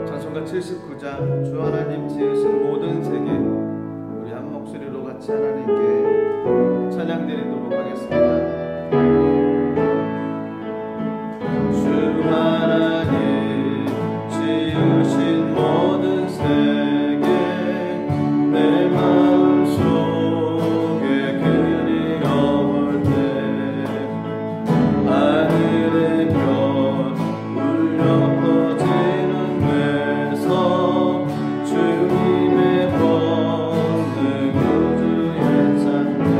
찬송가 79장 주 하나님 지으신 모든 세계, 우리 한 목소리로 같이 하나님께 찬양 드리도록 하겠습니다. 주 하나님 지으신 모든 세계, 내 마음속에 그리워올 때 하늘의 별 울려 퍼지는 데서 주님의 본능 우주의 찬양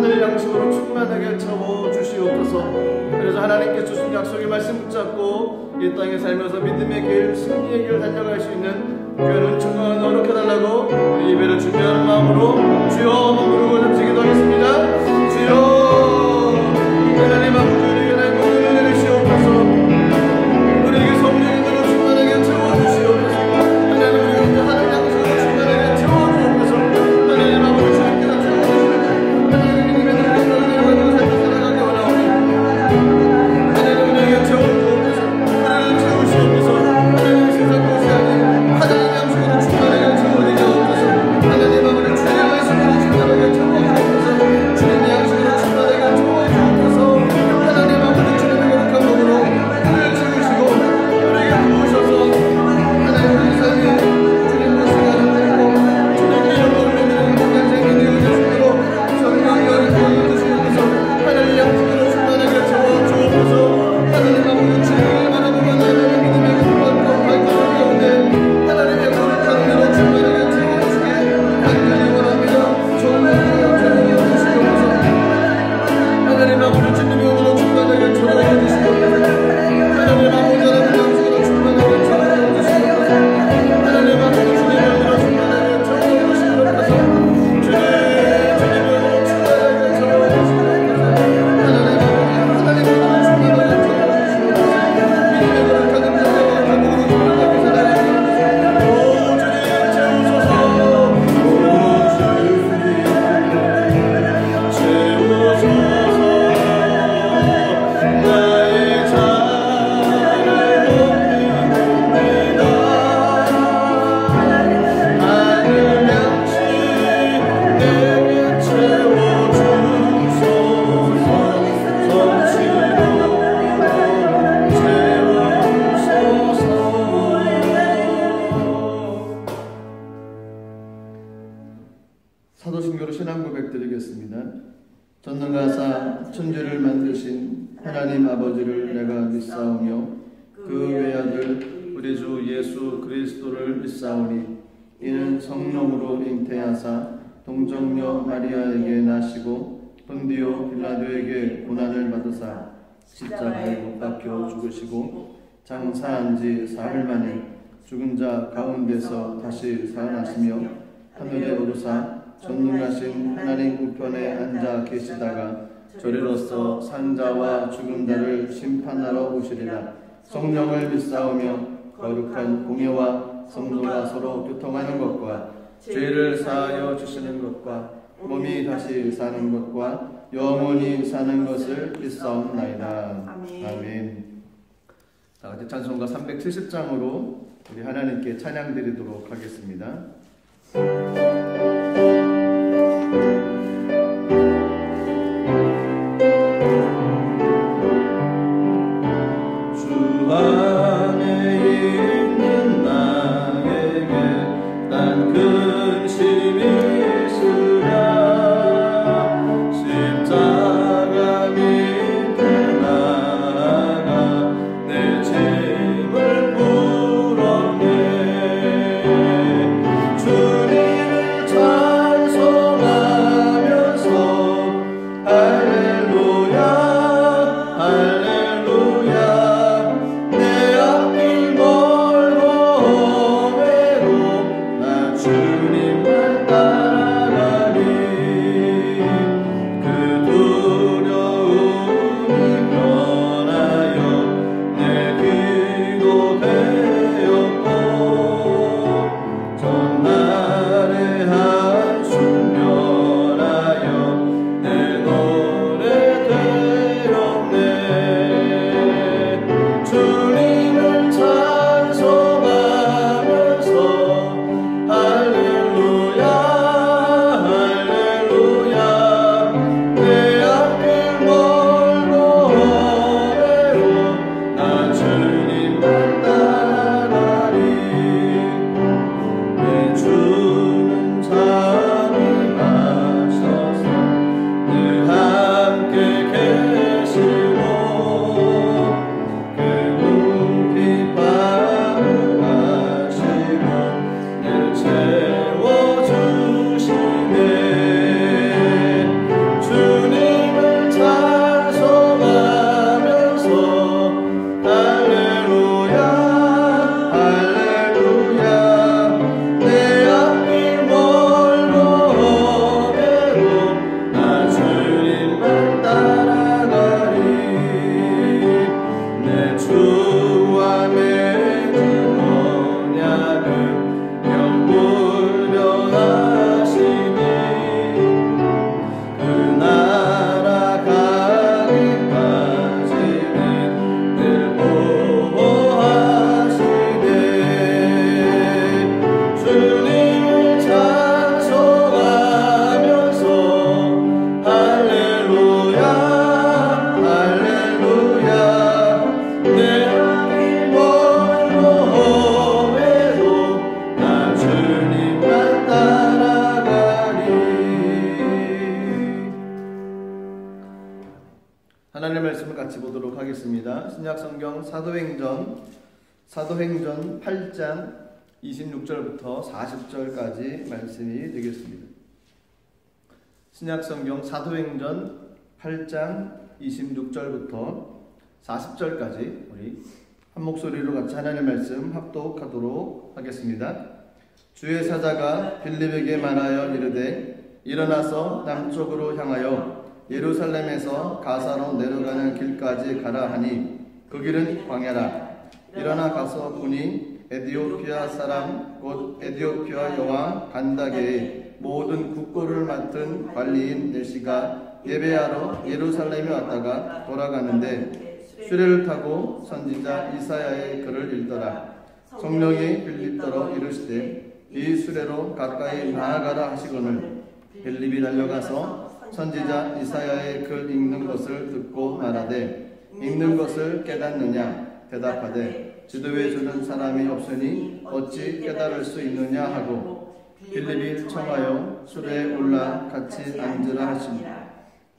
하늘 양식으로 충만하게 채워 주시옵소서. 그래서 하나님께 주신 약속의 말씀 붙잡고 이 땅에 살면서 믿음의 길, 승리의 길 달려갈 수 있는 귀한 은총과 노력해 달라고 우리 예배를 준비하는 마음으로 주여 한번 부르고 잡시기도 하겠습니다. 주여 하나님 아버지 우리에게 날 문을 내리시옵소서. 우리에게 성령의 눈을 충만하게 채워주시옵소서. 하나님 우리에게 하늘 양식으로 충만하게 채워주옵소서. 하나님 아버지 주님께서 채워주시옵소서. 하나님 믿음의 눈을 가지고 살아가게 원하오니 하나님 우리에게 채워주옵소서. 우리를 채우시옵소서. 하나님 세상 것이 아닌 하나님 양식으로 충만하게 채워주옵소서. 하나님 아버지 주님의 말씀으로 충만하게 채워주옵소서. 주님의 양식으로 충만하게 채워주옵소서. 하나님 아버지 주님의 거룩한 몸으로 우리를 채우시고 우리에게 부으셔서 하나님 우리 삶이 주님과 시간을 내고 주님께 영광을 드리는 행복한 생이 되어주시도록 성령의 열심을 주시옵소서. 하나님 양식으로 충만하게 채워주옵소서. 하나님 아버지 주님을 바라보며 나아가는 믿음의 구원과 발걸음 가운데 하나님의 거룩한 은혜로 충만하게 채워주시길 간절히 원합니다. 성령으로 채워주시옵소서. 하나님 아버지 주님의 은혜로 충만하게 채워주시옵소서. 하나님 아버지 하나님 양식으로 충만하게 채워주시옵소서. 하나님 아버지 주님의 은혜로 충만하게 채워주시옵소서. 주님의 은혜로 충만하게 채워주시옵소서. 하나님 아버지 하나님 은혜로 충만하게 채워주시옵소서. 믿음의 거룩한 은혜로 감으로 충만하게 살아가시옵소서. 오 주님 채우소서. 오 주님 채우소서. 나의 자를 높입니다. 하늘 양식 내게 채워주소서. 사도신교로 신앙 고백드리겠습니다. 전능하사 천지를 만드신 하나님 아버지를 내가 믿사오며 그 외아들 우리 주 예수 그리스도를 믿사오니 이는 성령으로 잉태하사 동정녀 마리아에게 나시고 본디오 빌라도에게 고난을 받으사 십자가에 못 박혀 죽으시고 장사한 지 사흘 만에 죽은 자 가운데서 다시 살아나시며 하늘에 오르사 전능하신 하나님 우편에 앉아 계시다가 저리로서 산자와 죽은 자를 심판하러 오시리라. 성령을 믿사오며 거룩한 공예와 성도가 서로 교통하는 것과 죄를 사하여 주시는 것과 몸이 다시 사는 것과 영원히 사는 것을 믿사옵나이다. 아멘. 자, 같이 찬송가 370장으로 우리 하나님께 찬양 드리도록 하겠습니다. 주 안에 있는 나에게 난 근심이 있으랴. 십자가 밑에 나아가 내 짐을 풀었네. 주님을 하나님의 말씀을 같이 보도록 하겠습니다. 신약성경 사도행전 8장 26절부터 40절까지 말씀이 되겠습니다. 신약성경 사도행전 8장 26절부터 40절까지 우리 한 목소리로 같이 하나님의 말씀 합독하도록 하겠습니다. 주의 사자가 빌립에게 말하여 이르되 일어나서 남쪽으로 향하여 예루살렘에서 가사로 내려가는 길까지 가라 하니 그 길은 광야라. 일어나 가서 보니 에디오피아 사람 곧 에디오피아 여왕 간다게의 모든 국고를 맡은 관리인 내시가 예배하러 예루살렘에 왔다가 돌아가는데 수레를 타고 선지자 이사야의 글을 읽더라. 성령이 빌립더러 이르시되 이 수레로 가까이 나아가라 하시거늘 빌립이 달려가서 선지자 이사야의 글 읽는 것을 듣고 말하되 읽는 것을 깨닫느냐 대답하되 지도에 주는 사람이 없으니 어찌 깨달을 수 있느냐 하고 빌립이 청하여 수레에 올라 같이 앉으라 하시니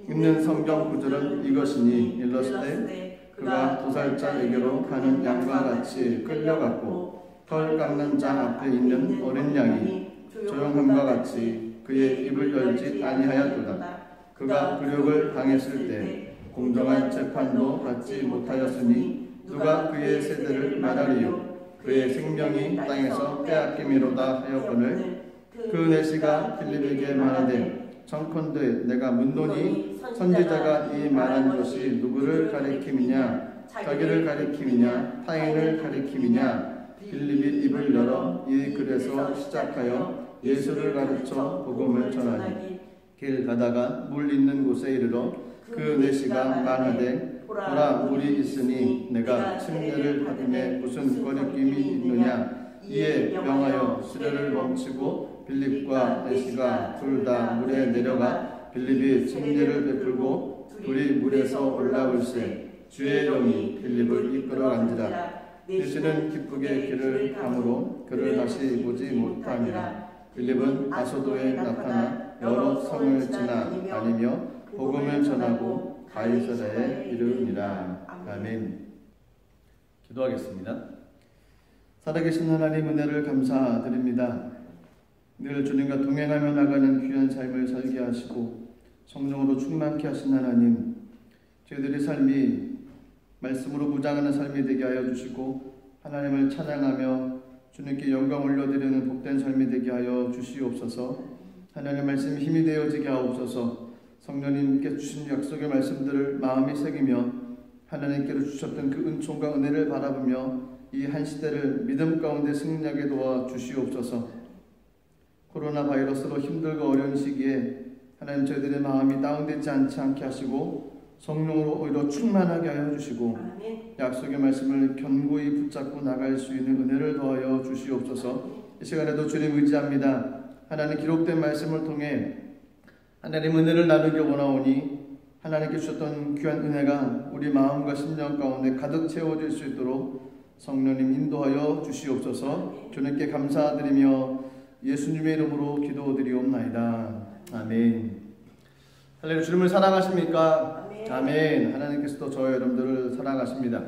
읽는 성경 구절은 이것이니 일렀을 그가 도살자에게로 가는 양과 같이 끌려갔고 털 깎는 자 앞에 있는 어린 양이 조용함과 같이 그의 입을 열지 아니하였도다. 그가 굴욕을 당했을 때 공정한 재판도 받지 못하였으니 누가 그의 세대를 말하리요. 그의 생명이 땅에서 빼앗김이로다 하였거늘 그 내시가 빌립에게 말하되 청컨대 내가 묻노니 선지자가 이 말한 것이 누구를 가리킴이냐 자기를 가리킴이냐 타인을 가리킴이냐 빌립이 입을 열어 이 글에서 시작하여 예수를 가르쳐 복음을 전하니 길 가다가 물 있는 곳에 이르러 그 내시가 말하되 보라 물이 있으니 내가 침례를 받음에 무슨 거리낌이 있느냐 이에 명하여 수레를 멈추고 빌립과 내시가 둘 다 물에 내려가 빌립이 침례를 베풀고 둘이 물에서 올라올세 주의 영이 빌립을 이끌어간지라. 내시는 기쁘게 길을 가므로 그를 다시 보지 못하니라. 빌립은 아소도에 나타나 여러 성을 지나 다니며 복음을 전하고 가이사랴에 이르니라. 아멘. 기도하겠습니다. 살아계신 하나님 은혜를 감사드립니다. 늘 주님과 동행하며 나가는 귀한 삶을 살게 하시고 성령으로 충만케 하신 하나님, 저희들의 삶이 말씀으로 무장하는 삶이 되게 하여 주시고 하나님을 찬양하며 주님께 영광 올려드리는 복된 삶이 되게 하여 주시옵소서. 하나님의 말씀이 힘이 되어지게 하옵소서. 성령님께 주신 약속의 말씀들을 마음에 새기며 하나님께로 주셨던 그 은총과 은혜를 바라보며 이 한 시대를 믿음 가운데 승리하게 도와 주시옵소서. 코로나 바이러스로 힘들고 어려운 시기에 하나님 저희들의 마음이 다운되지 않게 하시고 성령으로 오히려 충만하게 하여 주시고 약속의 말씀을 견고히 붙잡고 나갈 수 있는 은혜를 더하여 주시옵소서. 이 시간에도 주님 의지합니다. 하나님 기록된 말씀을 통해 하나님 은혜를 나누기 원하오니 하나님께 주셨던 귀한 은혜가 우리 마음과 심령 가운데 가득 채워질 수 있도록 성령님 인도하여 주시옵소서. 주님께 감사드리며 예수님의 이름으로 기도드리옵나이다. 아멘. 할렐루야. 주님을 사랑하십니까? 아멘. 하나님께서도 저와 여러분들을 사랑하십니다.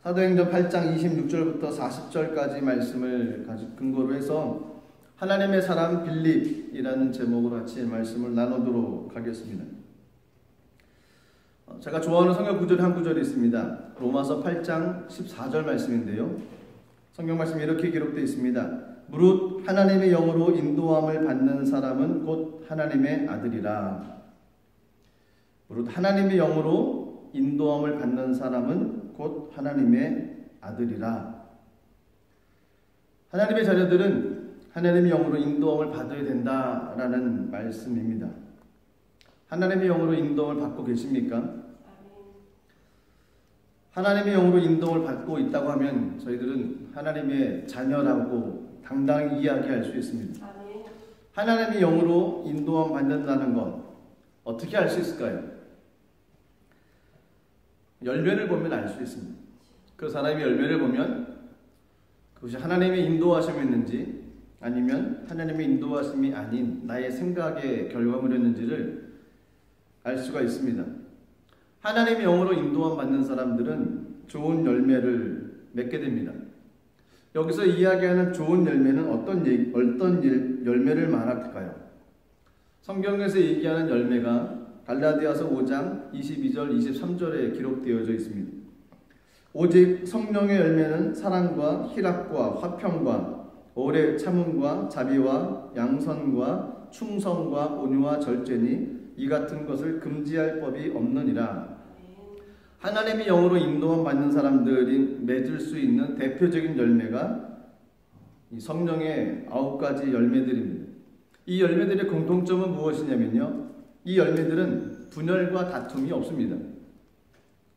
사도행전 8장 26절부터 40절까지 말씀을 근거로 해서 하나님의 사람 빌립이라는 제목으로 같이 말씀을 나누도록 하겠습니다. 제가 좋아하는 성경 구절이 한 구절이 있습니다. 로마서 8장 14절 말씀인데요. 성경 말씀이 이렇게 기록되어 있습니다. 무릇 하나님의 영으로 인도함을 받는 사람은 곧 하나님의 아들이라. 무릇 하나님의 영으로 인도함을 받는 사람은 곧 하나님의 아들이라. 하나님의 자녀들은 하나님의 영으로 인도함을 받아야 된다라는 말씀입니다. 하나님의 영으로 인도함을 받고 계십니까? 하나님의 영으로 인도함을 받고 있다고 하면 저희들은 하나님의 자녀라고 당당히 이야기할 수 있습니다. 하나님의 영으로 인도함 받는다는 것 어떻게 알 수 있을까요? 열매를 보면 알 수 있습니다. 그 사람의 열매를 보면 그것이 하나님의 인도하심이었는지 아니면 하나님의 인도하심이 아닌 나의 생각의 결과물이었는지를 알 수가 있습니다. 하나님의 영으로 인도함 받는 사람들은 좋은 열매를 맺게 됩니다. 여기서 이야기하는 좋은 열매는 어떤 열매를 말할까요? 성경에서 얘기하는 열매가 갈라디아서 5장 22절 23절에 기록되어져 있습니다. 오직 성령의 열매는 사랑과 희락과 화평과 오래 참음과 자비와 양선과 충성과 온유와 절제니 이 같은 것을 금지할 법이 없느니라. 하나님의 영으로 인도함 받는 사람들이 맺을 수 있는 대표적인 열매가 이 성령의 9가지 열매들입니다. 이 열매들의 공통점은 무엇이냐면요, 이 열매들은 분열과 다툼이 없습니다.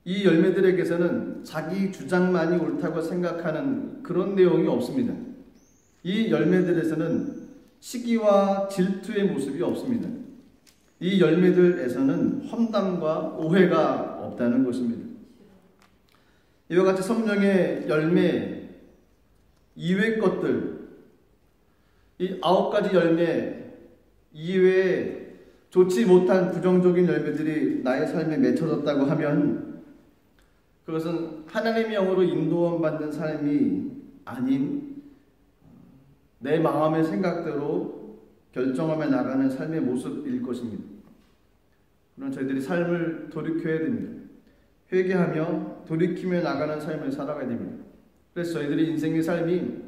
이 열매들에게서는 자기 주장만이 옳다고 생각하는 그런 내용이 없습니다. 이 열매들에서는 시기와 질투의 모습이 없습니다. 이 열매들에서는 험담과 오해가 없다는 것입니다. 이와 같이 성령의 열매 이외의 것들, 이 9가지 열매 이외에 좋지 못한 부정적인 열매들이 나의 삶에 맺혀졌다고 하면 그것은 하나님의 영으로 인도함 받는 삶이 아닌 내 마음의 생각대로 결정하며 나가는 삶의 모습일 것입니다. 그럼 저희들이 삶을 돌이켜야 됩니다. 회개하며 돌이키며 나가는 삶을 살아가야 됩니다. 그래서 저희들이 인생의 삶이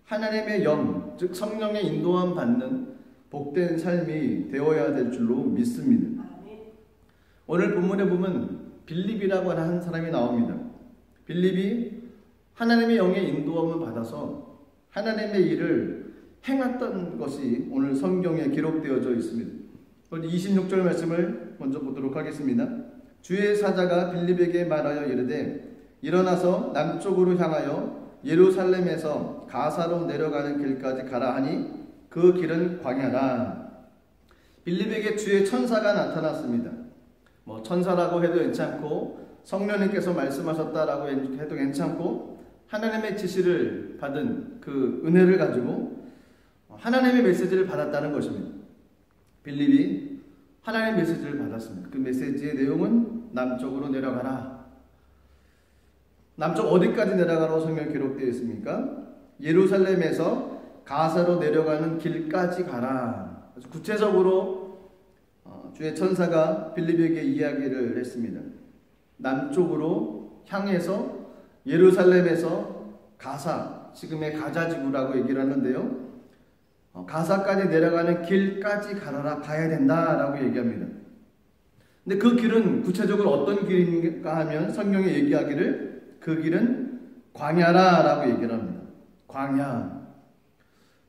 하나님의 영, 즉 성령의 인도함 받는 복된 삶이 되어야 될 줄로 믿습니다. 오늘 본문에 보면 빌립이라고 하는 한 사람이 나옵니다. 빌립이 하나님의 영의 인도함을 받아서 하나님의 일을 행했던 것이 오늘 성경에 기록되어져 있습니다. 26절 말씀을 먼저 보도록 하겠습니다. 주의 사자가 빌립에게 말하여 이르되 일어나서 남쪽으로 향하여 예루살렘에서 가사로 내려가는 길까지 가라 하니 그 길은 광야라. 빌립에게 주의 천사가 나타났습니다. 천사라고 해도 괜찮고 성령님께서 말씀하셨다라고 해도 괜찮고 하나님의 지시를 받은 그 은혜를 가지고 하나님의 메시지를 받았다는 것입니다. 빌립이 하나님의 메시지를 받았습니다. 그 메시지의 내용은 남쪽으로 내려가라. 남쪽 어디까지 내려가라고 성경에 기록되어 있습니까? 예루살렘에서 가사로 내려가는 길까지 가라. 그래서 구체적으로 주의 천사가 빌립에게 이야기를 했습니다. 남쪽으로 향해서 예루살렘에서 가사, 지금의 가자 지구라고 얘기를 하는데요, 가사까지 내려가는 길까지 가야 된다라고 얘기합니다. 근데 그 길은 구체적으로 어떤 길인가 하면 성경에 얘기하기를 그 길은 광야라라고 얘기를 합니다.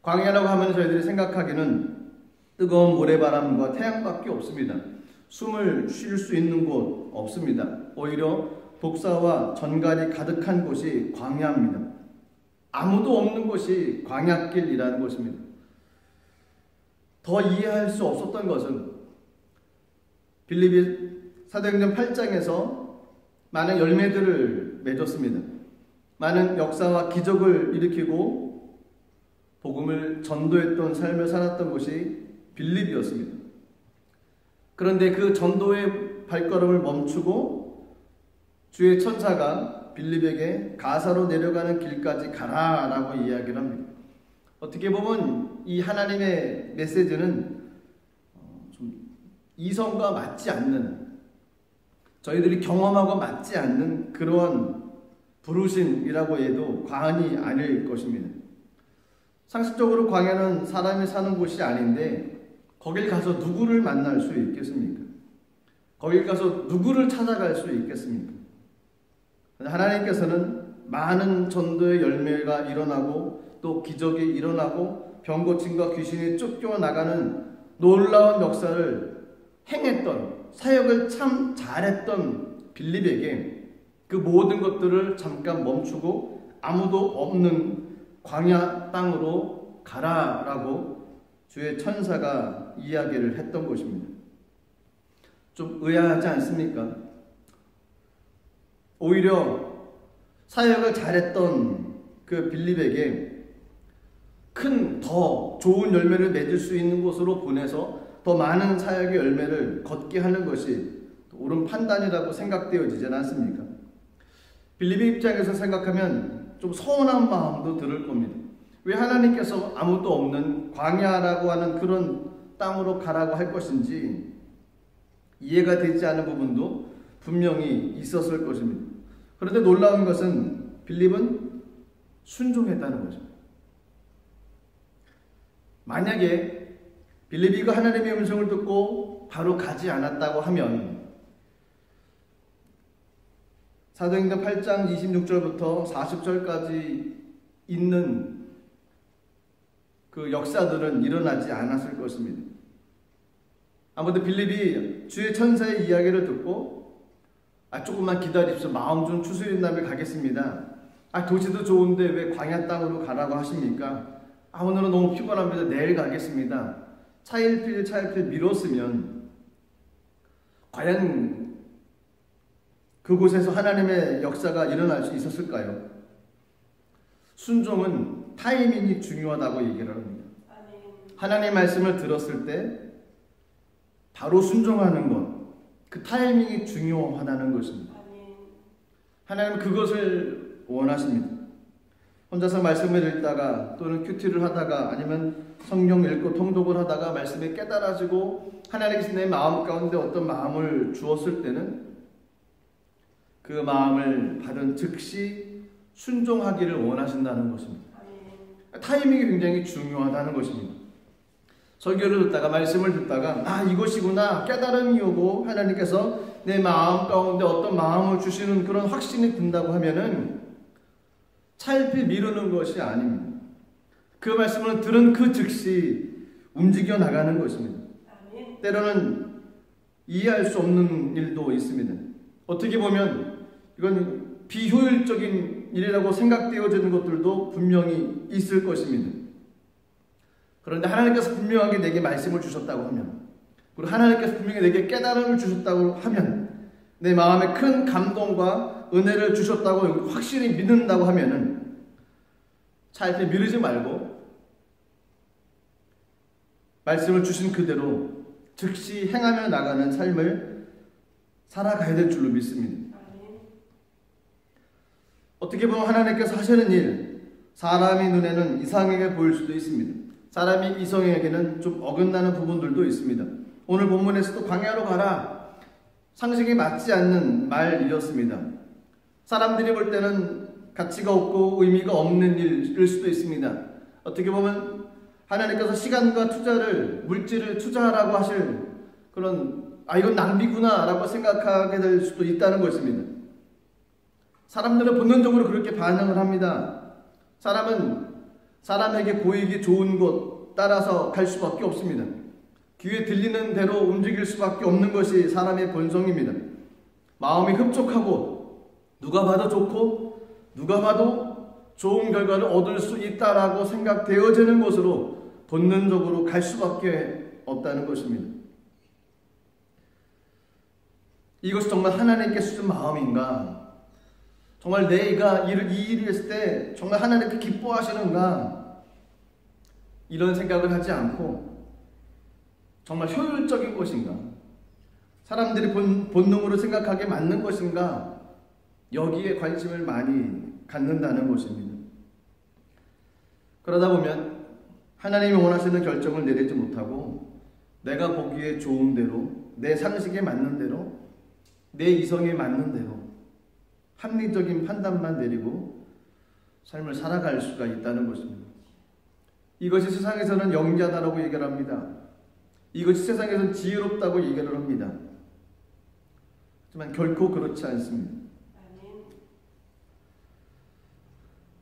광야라고 하면 저희들이 생각하기는 뜨거운 모래바람과 태양밖에 없습니다. 숨을 쉴 수 있는 곳 없습니다. 오히려 독사와 전갈이 가득한 곳이 광야입니다. 아무도 없는 곳이 광야길이라는 것입니다. 더 이해할 수 없었던 것은 빌립이 사도행전 8장에서 많은 열매들을 맺었습니다. 많은 역사와 기적을 일으키고 복음을 전도했던 삶을 살았던 곳이 빌립이었습니다. 그런데 그 전도의 발걸음을 멈추고 주의 천사가 빌립에게 가사로 내려가는 길까지 가라라고 이야기를 합니다. 어떻게 보면 이 하나님의 메시지는 좀 이성과 맞지 않는, 저희들이 경험하고 맞지 않는 그러한 부르심이라고 해도 과언이 아닐 것입니다. 상식적으로 광야는 사람이 사는 곳이 아닌데 거길 가서 누구를 만날 수 있겠습니까? 거길 가서 누구를 찾아갈 수 있겠습니까? 하나님께서는 많은 전도의 열매가 일어나고 또 기적이 일어나고 병고침과 귀신이 쫓겨나가는 놀라운 역사를 행했던, 사역을 참 잘했던 빌립에게 그 모든 것들을 잠깐 멈추고 아무도 없는 광야 땅으로 가라라고 주의 천사가 이야기를 했던 것입니다. 좀 의아하지 않습니까? 오히려 사역을 잘했던 그 빌립에게 큰 더 좋은 열매를 맺을 수 있는 곳으로 보내서 더 많은 사역의 열매를 걷게 하는 것이 옳은 판단이라고 생각되어지지 않습니까? 빌립의 입장에서 생각하면 좀 서운한 마음도 들을 겁니다. 왜 하나님께서 아무도 없는 광야라고 하는 그런 땅으로 가라고 할 것인지 이해가 되지 않은 부분도 분명히 있었을 것입니다. 그런데 놀라운 것은 빌립은 순종했다는 거죠. 만약에 빌립이 그 하나님의 음성을 듣고 바로 가지 않았다고 하면 사도행전 8장 26절부터 40절까지 있는 그 역사들은 일어나지 않았을 것입니다. 아무튼 빌립이 주의 천사의 이야기를 듣고 조금만 기다립시오. 마음 좀 추스린 다음에 가겠습니다. 도시도 좋은데 왜 광야 땅으로 가라고 하십니까? 오늘은 너무 피곤합니다. 내일 가겠습니다. 차일필 미뤘으면 과연 그곳에서 하나님의 역사가 일어날 수 있었을까요? 순종은 타이밍이 중요하다고 얘기를 합니다. 하나님의 말씀을 들었을 때 바로 순종하는 것, 그 타이밍이 중요하다는 것입니다. 하나님은 그것을 원하십니다. 혼자서 말씀을 읽다가 또는 큐티를 하다가 아니면 성경 읽고 통독을 하다가 말씀이 깨달아지고 하나님께서 내 마음 가운데 어떤 마음을 주었을 때는 그 마음을 받은 즉시 순종하기를 원하신다는 것입니다. 타이밍이 굉장히 중요하다는 것입니다. 설교를 듣다가 말씀을 듣다가 이것이구나 깨달음이 오고 하나님께서 내 마음 가운데 어떤 마음을 주시는 그런 확신이 든다고 하면은 차일피 미루는 것이 아닙니다. 그 말씀을 들은 그 즉시 움직여 나가는 것입니다. 때로는 이해할 수 없는 일도 있습니다. 어떻게 보면 이건 비효율적인 일이라고 생각되어지는 것들도 분명히 있을 것입니다. 그런데 하나님께서 분명하게 내게 말씀을 주셨다고 하면, 그리고 하나님께서 분명히 내게 깨달음을 주셨다고 하면, 내 마음에 큰 감동과 은혜를 주셨다고 확실히 믿는다고 하면은 차일피 미루지 말고 말씀을 주신 그대로 즉시 행하며 나가는 삶을 살아가야 될 줄로 믿습니다. 어떻게 보면 하나님께서 하시는 일, 사람의 눈에는 이상하게 보일 수도 있습니다. 사람이 이성에게는 좀 어긋나는 부분들도 있습니다. 오늘 본문에서도 광야로 가라, 상식에 맞지 않는 말이었습니다. 사람들이 볼 때는 가치가 없고 의미가 없는 일일 수도 있습니다. 어떻게 보면 하나님께서 시간과 투자를, 물질을 투자하라고 하실 그런 이건 낭비구나 라고 생각하게 될 수도 있다는 것입니다. 사람들은 본능적으로 그렇게 반응을 합니다. 사람은 사람에게 보이기 좋은 곳 따라서 갈 수밖에 없습니다. 귀에 들리는 대로 움직일 수밖에 없는 것이 사람의 본성입니다. 마음이 흡족하고 누가 봐도 좋고 누가 봐도 좋은 결과를 얻을 수 있다라고 생각되어지는 곳으로 본능적으로 갈 수밖에 없다는 것입니다. 이것이 정말 하나님께 주신 마음인가? 정말 내가 이 일을 했을 때 정말 하나님께 기뻐하시는가? 이런 생각을 하지 않고 정말 효율적인 것인가? 사람들이 본능으로 생각하기에 맞는 것인가? 여기에 관심을 많이 갖는다는 것입니다. 그러다 보면 하나님이 원하시는 결정을 내리지 못하고 내가 보기에 좋은 대로, 내 상식에 맞는 대로, 내 이성에 맞는 대로 합리적인 판단만 내리고 삶을 살아갈 수가 있다는 것입니다. 이것이 세상에서는 영리하다라고 얘기를 합니다. 이것이 세상에서는 지혜롭다고 얘기를 합니다. 하지만 결코 그렇지 않습니다.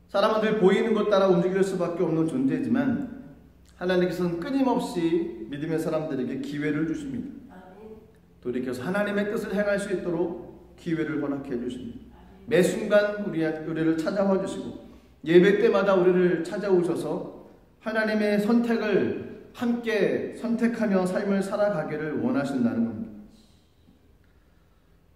사람은 늘 보이는 것 따라 움직일 수밖에 없는 존재지만 하나님께서는 끊임없이 믿음의 사람들에게 기회를 주십니다. 돌이켜서 하나님의 뜻을 행할 수 있도록 기회를 허락해 주십니다. 매 순간 우리를 찾아와 주시고 예배 때마다 우리를 찾아오셔서 하나님의 선택을 함께 선택하며 삶을 살아가기를 원하신다는 겁니다.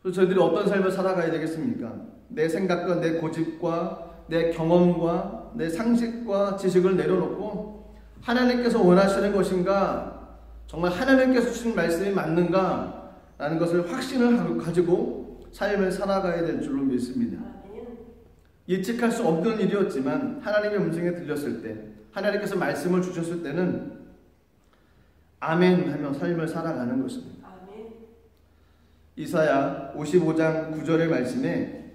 그래서 저희들이 어떤 삶을 살아가야 되겠습니까? 내 생각과 내 고집과 내 경험과 내 상식과 지식을 내려놓고 하나님께서 원하시는 것인가? 정말 하나님께서 주신 말씀이 맞는가? 라는 것을 확신을 가지고 삶을 살아가야 될 줄로 믿습니다. 예측할 수 없는 일이었지만 하나님의 음성에 들렸을 때, 하나님께서 말씀을 주셨을 때는 아멘 하며 삶을 살아가는 것입니다. 이사야 55장 9절의 말씀에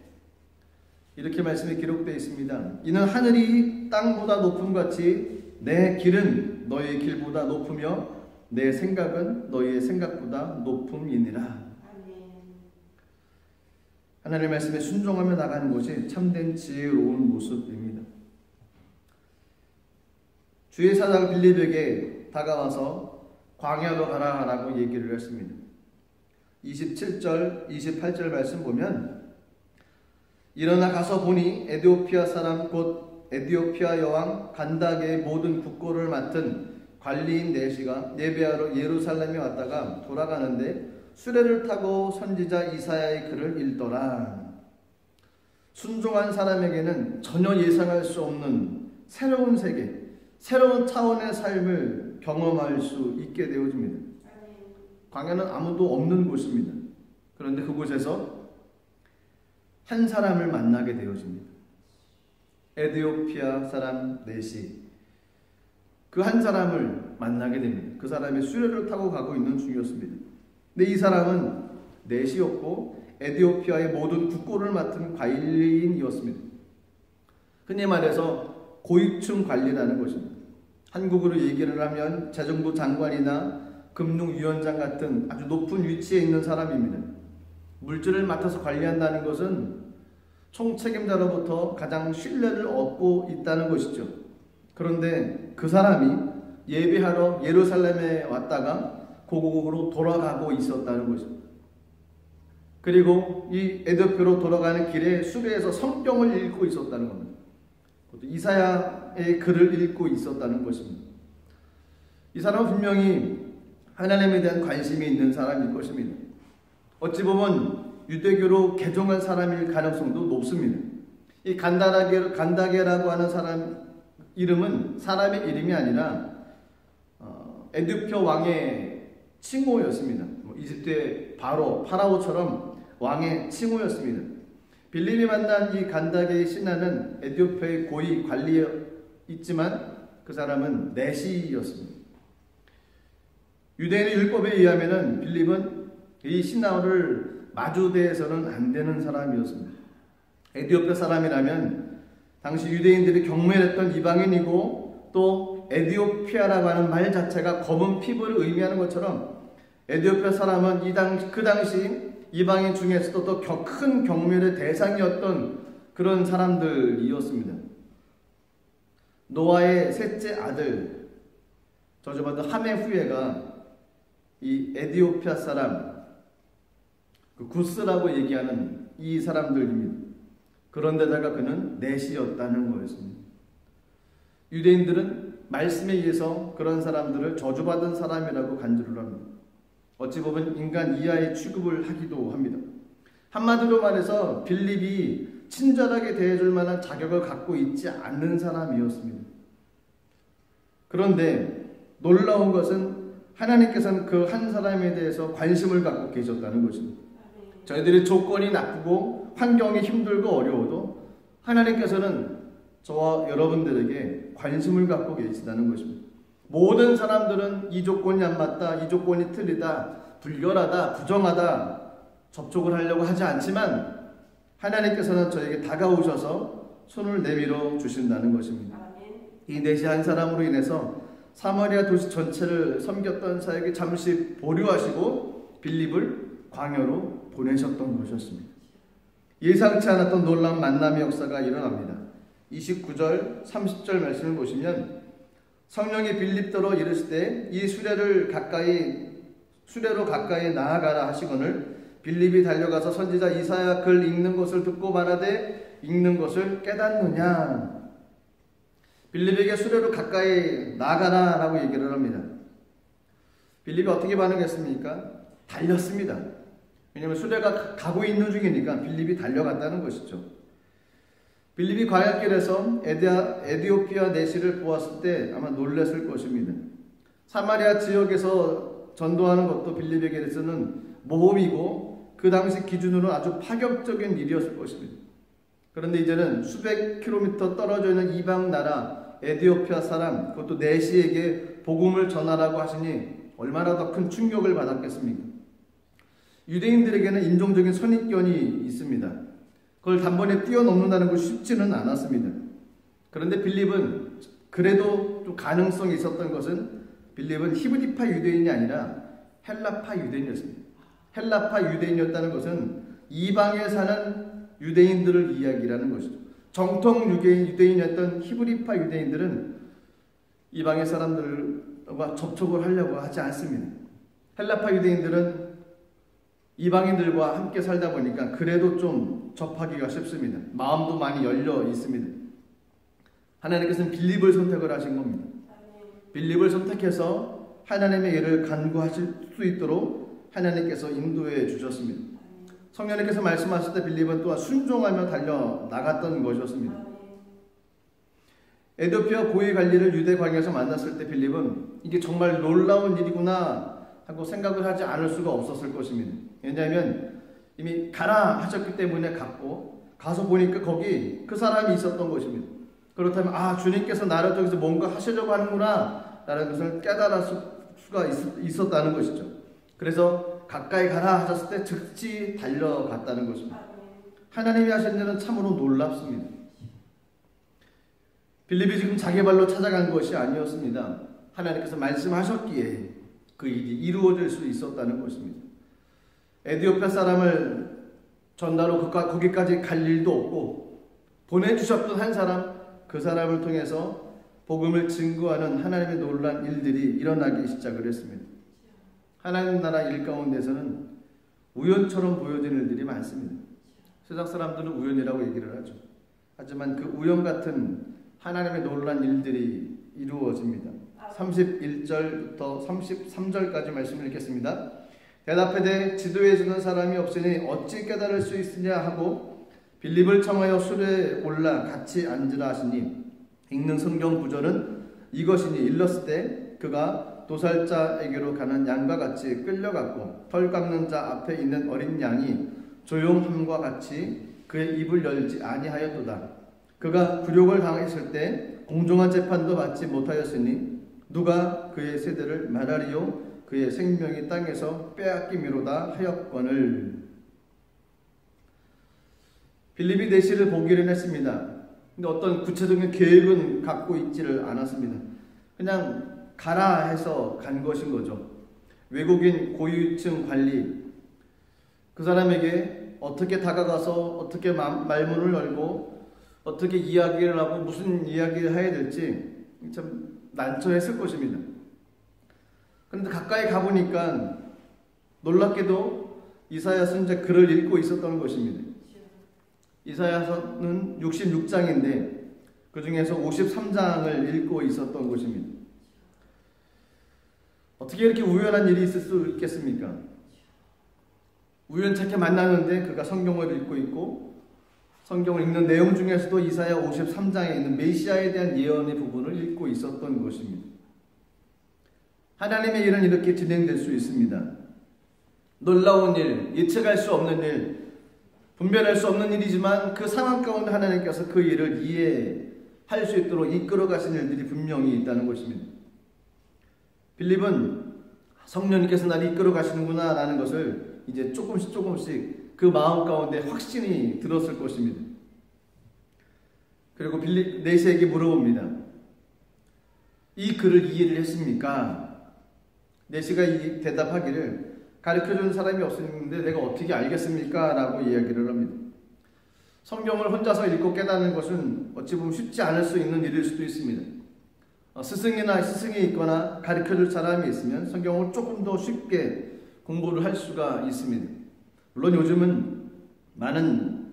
이렇게 말씀이 기록되어 있습니다. 이는 하늘이 땅보다 높음 같이 내 길은 너희의 길보다 높으며 내 생각은 너희의 생각보다 높음이니라. 하나님의 말씀에 순종하며 나가는 것이 참된 지혜로운 모습입니다. 주의 사장 빌립에게 다가와서 광야로 가라라고 얘기를 했습니다. 27절, 28절 말씀 보면 일어나 가서 보니 에디오피아 사람 곧 에디오피아 여왕 간다게의 모든 국고를 맡은 관리인 네시가 예배하러 예루살렘에 왔다가 돌아가는데 수레를 타고 선지자 이사야의 글을 읽더라. 순종한 사람에게는 전혀 예상할 수 없는 새로운 세계, 새로운 차원의 삶을 경험할 수 있게 되어집니다. 광야는 아무도 없는 곳입니다. 그런데 그곳에서 한 사람을 만나게 되어집니다. 에디오피아 사람 네시. 그 한 사람을 만나게 됩니다. 그 사람이 수레를 타고 가고 있는 중이었습니다. 근데 이 사람은 네시였고 에디오피아의 모든 국고를 맡은 관리인이었습니다. 흔히 말해서 고위층 관리라는 것입니다. 한국으로 얘기를 하면 재정부 장관이나 금융위원장 같은 아주 높은 위치에 있는 사람입니다. 물질을 맡아서 관리한다는 것은 총책임자로부터 가장 신뢰를 얻고 있다는 것이죠. 그런데 그 사람이 예배하러 예루살렘에 왔다가 고국으로 돌아가고 있었다는 것입니다. 그리고 이 에디오피아로 돌아가는 길에 수레에서 성경을 읽고 있었다는 겁니다. 이사야의 글을 읽고 있었다는 것입니다. 이 사람은 분명히 하나님에 대한 관심이 있는 사람일 것입니다. 어찌 보면 유대교로 개종한 사람일 가능성도 높습니다. 이 간다게라고 하는 사람 이름은 사람의 이름이 아니라 에디오피아 왕의 칭호였습니다. 이집트의 파라오처럼 왕의 칭호였습니다. 빌립이 만난 이 간다게의 신하는 에디오피아의 고위 관리였지만 그 사람은 네시였습니다. 유대인의 율법에 의하면 빌립은 이 신하를 마주대해서는 안 되는 사람이었습니다. 에디오피아 사람이라면 당시 유대인들이 경멸했던 이방인이고 또 에디오피아라고 하는 말 자체가 검은 피부를 의미하는 것처럼 에디오피아 사람은 그 당시 이방인 중에서도 더 큰 경멸의 대상이었던 그런 사람들이었습니다. 노아의 셋째 아들 저주받은 함의 후예가 이 에디오피아 사람 그 구스라고 얘기하는 이 사람들입니다. 그런데다가 그는 넷이었다는 거였습니다. 유대인들은 말씀에 의해서 그런 사람들을 저주받은 사람이라고 간주를 합니다. 어찌 보면 인간 이하의 취급을 하기도 합니다. 한마디로 말해서 빌립이 친절하게 대해줄 만한 자격을 갖고 있지 않는 사람이었습니다. 그런데 놀라운 것은 하나님께서는 그 한 사람에 대해서 관심을 갖고 계셨다는 것입니다. 저희들이 조건이 나쁘고 환경이 힘들고 어려워도 하나님께서는 저와 여러분들에게 관심을 갖고 계시다는 것입니다. 모든 사람들은 이 조건이 안 맞다, 이 조건이 틀리다, 불결하다, 부정하다 접촉을 하려고 하지 않지만 하나님께서는 저에게 다가오셔서 손을 내밀어 주신다는 것입니다. 이 넷이 한 사람으로 인해서 사마리아 도시 전체를 섬겼던 사역이 잠시 보류하시고 빌립을 광야로 보내셨던 것이었습니다. 예상치 않았던 놀라운 만남의 역사가 일어납니다. 29절, 30절 말씀을 보시면 성령이 빌립더러 이르시되 이 수레로 가까이 나아가라 하시거늘 빌립이 달려가서 선지자 이사야 글 읽는 것을 듣고 말하되 읽는 것을 깨닫느냐. 빌립에게 수레로 가까이 나가라 라고 얘기를 합니다. 빌립이 어떻게 반응했습니까? 달렸습니다. 왜냐하면 수레가 가고 있는 중이니까 빌립이 달려갔다는 것이죠. 빌립이 광야길에서 에디오피아 내시를 보았을 때 아마 놀랐을 것입니다. 사마리아 지역에서 전도하는 것도 빌립에게서는 모험이고 그 당시 기준으로는 아주 파격적인 일이었을 것입니다. 그런데 이제는 수백 킬로미터 떨어져 있는 이방 나라 에티오피아 사람, 그것도 내시에게 복음을 전하라고 하시니 얼마나 더 큰 충격을 받았겠습니까? 유대인들에게는 인종적인 선입견이 있습니다. 그걸 단번에 뛰어넘는다는 것이 쉽지는 않았습니다. 그런데 빌립은 그래도 좀 가능성이 있었던 것은 빌립은 히브리파 유대인이 아니라 헬라파 유대인이었습니다. 헬라파 유대인이었다는 것은 이방에 사는 유대인들을 이야기라는 것이죠. 정통 유대인이었던 히브리파 유대인들은 이방의 사람들과 접촉을 하려고 하지 않습니다. 헬라파 유대인들은 이방인들과 함께 살다 보니까 그래도 좀 접하기가 쉽습니다. 마음도 많이 열려 있습니다. 하나님께서는 빌립을 선택을 하신 겁니다. 빌립을 선택해서 하나님의 일을 간구하실 수 있도록 하나님께서 인도해 주셨습니다. 성령님께서 말씀하실 때 빌립은 또한 순종하며 달려 나갔던 것이었습니다. 에티오피아 고위 관리를 유대 광야에서 만났을 때 빌립은 이게 정말 놀라운 일이구나 하고 생각을 하지 않을 수가 없었을 것입니다. 왜냐하면 이미 가라 하셨기 때문에 갔고, 가서 보니까 거기 그 사람이 있었던 것입니다. 그렇다면 주님께서 나를 통해서 뭔가 하시려고 하는구나 라는 것을 깨달을 수가 있었다는 것이죠. 그래서 가까이 가라 하셨을 때 즉시 달려갔다는 것입니다. 하나님이 하신 일은 참으로 놀랍습니다. 빌립이 지금 자기 발로 찾아간 것이 아니었습니다. 하나님께서 말씀하셨기에 그 일이 이루어질 수 있었다는 것입니다. 에티오피아 사람을 전다로 거기까지 갈 일도 없고, 보내주셨던 한 사람, 그 사람을 통해서 복음을 증거하는 하나님의 놀라운 일들이 일어나기 시작을 했습니다. 하나님 나라 일 가운데서는 우연처럼 보여지는 일들이 많습니다. 세상 사람들은 우연이라고 얘기를 하죠. 하지만 그 우연 같은 하나님의 놀라운 일들이 이루어집니다. 31절부터 33절까지 말씀을 읽겠습니다. 대답하되 지도에 주는 사람이 없으니 어찌 깨달을 수 있으냐 하고 빌립을 청하여 술에 올라 같이 앉으라 하시니, 읽는 성경 구절은 이것이니 일렀을 때 그가 도살자에게로 가는 양과 같이 끌려갔고 털 깎는 자 앞에 있는 어린 양이 조용함과 같이 그의 입을 열지 아니하였도다. 그가 굴욕을 당했을 때 공정한 재판도 받지 못하였으니 누가 그의 세대를 말하리요 그의 생명이 땅에서 빼앗기미로다 하였거늘. 빌립이 내시를 보기는 했습니다. 근데 어떤 구체적인 계획은 갖고 있지를 않았습니다. 그냥 가라 해서 간 것인 거죠. 외국인 고위층 관리, 그 사람에게 어떻게 다가가서 어떻게 말문을 열고 어떻게 이야기를 하고 무슨 이야기를 해야 될지 참 난처했을 것입니다. 그런데 가까이 가보니까 놀랍게도 이사야 선지자 글을 읽고 있었던 것입니다. 이사야서는 66장인데 그 중에서 53장을 읽고 있었던 것입니다. 어떻게 이렇게 우연한 일이 있을 수 있겠습니까? 우연찮게 만나는데 그가 성경을 읽고 있고, 성경을 읽는 내용 중에서도 이사야 53장에 있는 메시아에 대한 예언의 부분을 읽고 있었던 것입니다. 하나님의 일은 이렇게 진행될 수 있습니다. 놀라운 일, 예측할 수 없는 일, 분별할 수 없는 일이지만 그 상황 가운데 하나님께서 그 일을 이해할 수 있도록 이끌어 가신 일들이 분명히 있다는 것입니다. 빌립은 성령님께서 나를 이끌어 가시는구나 라는 것을 이제 조금씩 그 마음 가운데 확신이 들었을 것입니다. 그리고 빌립 내시에게 물어봅니다. 이 글을 이해를 했습니까? 내시가 대답하기를 가르쳐주는 사람이 없었는데 내가 어떻게 알겠습니까? 라고 이야기를 합니다. 성경을 혼자서 읽고 깨닫는 것은 어찌 보면 쉽지 않을 수 있는 일일 수도 있습니다. 스승이 있거나 가르쳐줄 사람이 있으면 성경을 조금 더 쉽게 공부를 할 수가 있습니다. 물론 요즘은 많은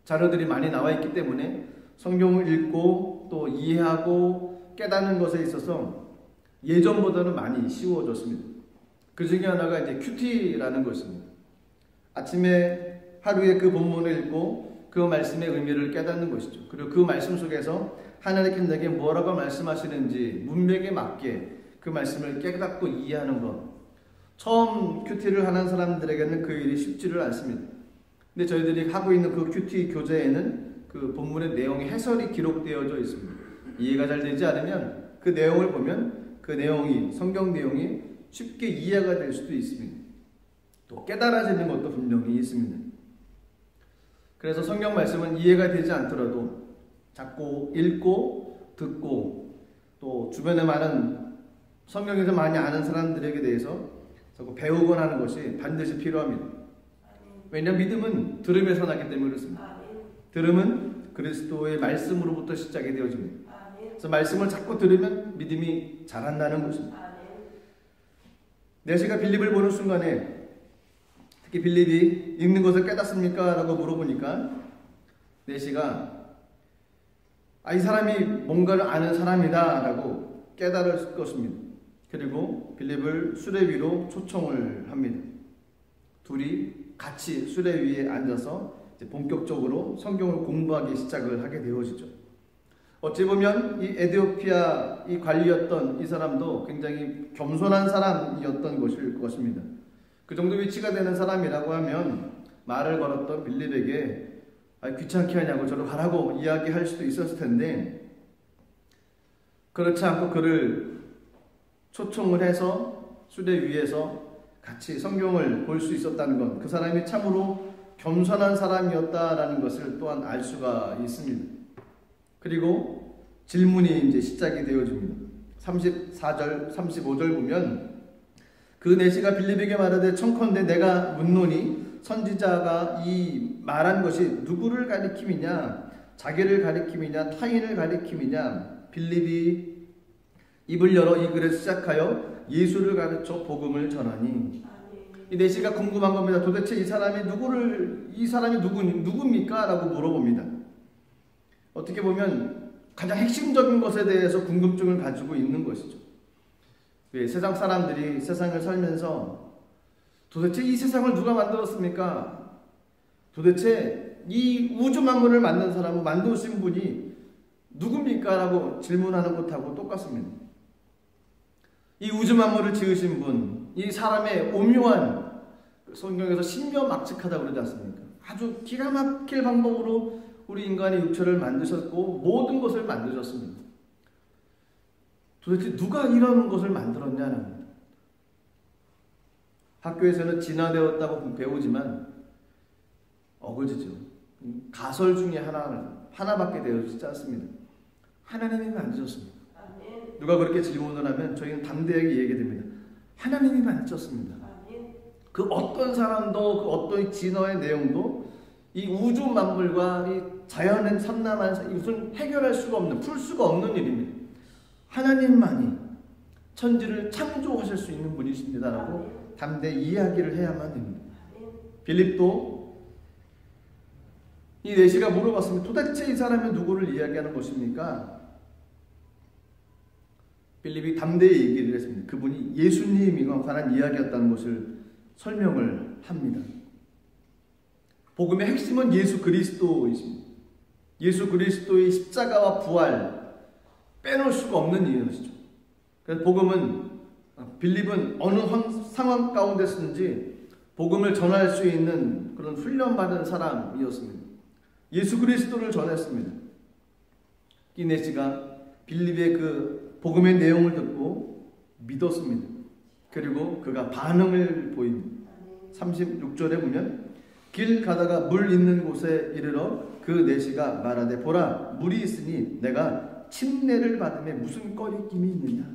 자료들이 많이 나와 있기 때문에 성경을 읽고 또 이해하고 깨닫는 것에 있어서 예전보다는 많이 쉬워졌습니다. 그 중에 하나가 이제 큐티라는 것입니다. 아침에 하루에 그 본문을 읽고 그 말씀의 의미를 깨닫는 것이죠. 그리고 그 말씀 속에서 하나님께서 내게 뭐라고 말씀하시는지 문맥에 맞게 그 말씀을 깨닫고 이해하는 것. 처음 큐티를 하는 사람들에게는 그 일이 쉽지를 않습니다. 근데 저희들이 하고 있는 그 큐티 교재에는 그 본문의 내용의 해설이 기록되어져 있습니다. 이해가 잘 되지 않으면 그 내용을 보면 그 내용이, 성경 내용이 쉽게 이해가 될 수도 있습니다. 또 깨달아지는 것도 분명히 있습니다. 그래서 성경 말씀은 이해가 되지 않더라도 자꾸 읽고 듣고 또 주변에 많은 성경에서 많이 아는 사람들에게 대해서 자꾸 배우곤 하는 것이 반드시 필요합니다. 왜냐하면 믿음은 들음에서 나기 때문에 그렇습니다. 들음은 그리스도의 말씀으로부터 시작이 되어집니다. 그래서 말씀을 자꾸 들으면 믿음이 자란다는 것입니다. 내시가 빌립을 보는 순간에 특히 빌립이 읽는 것을 깨닫습니까? 라고 물어보니까 내시가 이 사람이 뭔가를 아는 사람이다 라고 깨달을 것입니다. 그리고 빌립을 수레 위로 초청을 합니다. 둘이 같이 수레 위에 앉아서 이제 본격적으로 성경을 공부하기 시작을 하게 되어지죠. 어찌 보면 이 에티오피아 이 관리였던 이 사람도 굉장히 겸손한 사람이었던 것일 것입니다. 그 정도 위치가 되는 사람이라고 하면 말을 걸었던 빌립에게 귀찮게 하냐고 저를 가라고 이야기할 수도 있었을 텐데 그렇지 않고 그를 초청을 해서 수레 위에서 같이 성경을 볼 수 있었다는 것, 그 사람이 참으로 겸손한 사람이었다라는 것을 또한 알 수가 있습니다. 그리고 질문이 이제 시작이 되어집니다. 34절, 35절 보면 그 내시가 빌립에게 말하되 청컨대 내가 묻노니 선지자가 이 말한 것이 누구를 가리킴이냐 자기를 가리킴이냐 타인을 가리킴이냐 빌립이 입을 열어 이 글을 시작하여 예수를 가르쳐 복음을 전하니 이 내시가 궁금한 겁니다. 도대체 이 사람이 누굽니까? 라고 물어봅니다. 어떻게 보면 가장 핵심적인 것에 대해서 궁금증을 가지고 있는 것이죠. 세상 사람들이 세상을 살면서 도대체 이 세상을 누가 만들었습니까? 도대체 이 우주 만물을 만든 사람은 만드신 분이 누굽니까? 라고 질문하는 것하고 똑같습니다. 이 우주 만물을 지으신 분, 이 사람의 오묘한 성경에서 신묘막측하다고 그러지 않습니까? 아주 기가 막힐 방법으로 우리 인간의 육체를 만드셨고 모든 것을 만드셨습니다. 도대체 누가 이런 것을 만들었냐는 겁니다. 학교에서는 진화되었다고 배우지만 어거지죠. 가설 중에 하나밖에 되어지지 않습니다. 하나님이 만드셨습니다. 누가 그렇게 질문을 하면 저희는 담대하게 얘기됩니다. 하나님이 만드셨습니다. 그 어떤 사람도 그 어떤 진화의 내용도 이 우주 만물과 이 자연의 삼남한 이것은 해결할 수가 없는, 풀 수가 없는 일입니다. 하나님만이 천지를 창조하실 수 있는 분이십니다라고 담대히 이야기를 해야만 됩니다. 빌립도 이 내시가 물어봤습니다. 도대체 이 사람이 누구를 이야기하는 것입니까? 빌립이 담대히 얘기를 했습니다. 그분이 예수님에 관한 이야기였다는 것을 설명을 합니다. 복음의 핵심은 예수 그리스도이십니다. 예수 그리스도의 십자가와 부활 빼놓을 수가 없는 이유이죠. 그래서 복음은 빌립은 어느 상황 가운데 쓰는지 복음을 전할 수 있는 그런 훈련받은 사람이었습니다. 예수 그리스도를 전했습니다. 이네시가 빌립의 그 복음의 내용을 듣고 믿었습니다. 그리고 그가 반응을 보입니다. 36절에 보면 길 가다가 물 있는 곳에 이르러 그 내시가 말하되 보라 물이 있으니 내가 침례를 받음에 무슨 꺼리낌이 있느냐.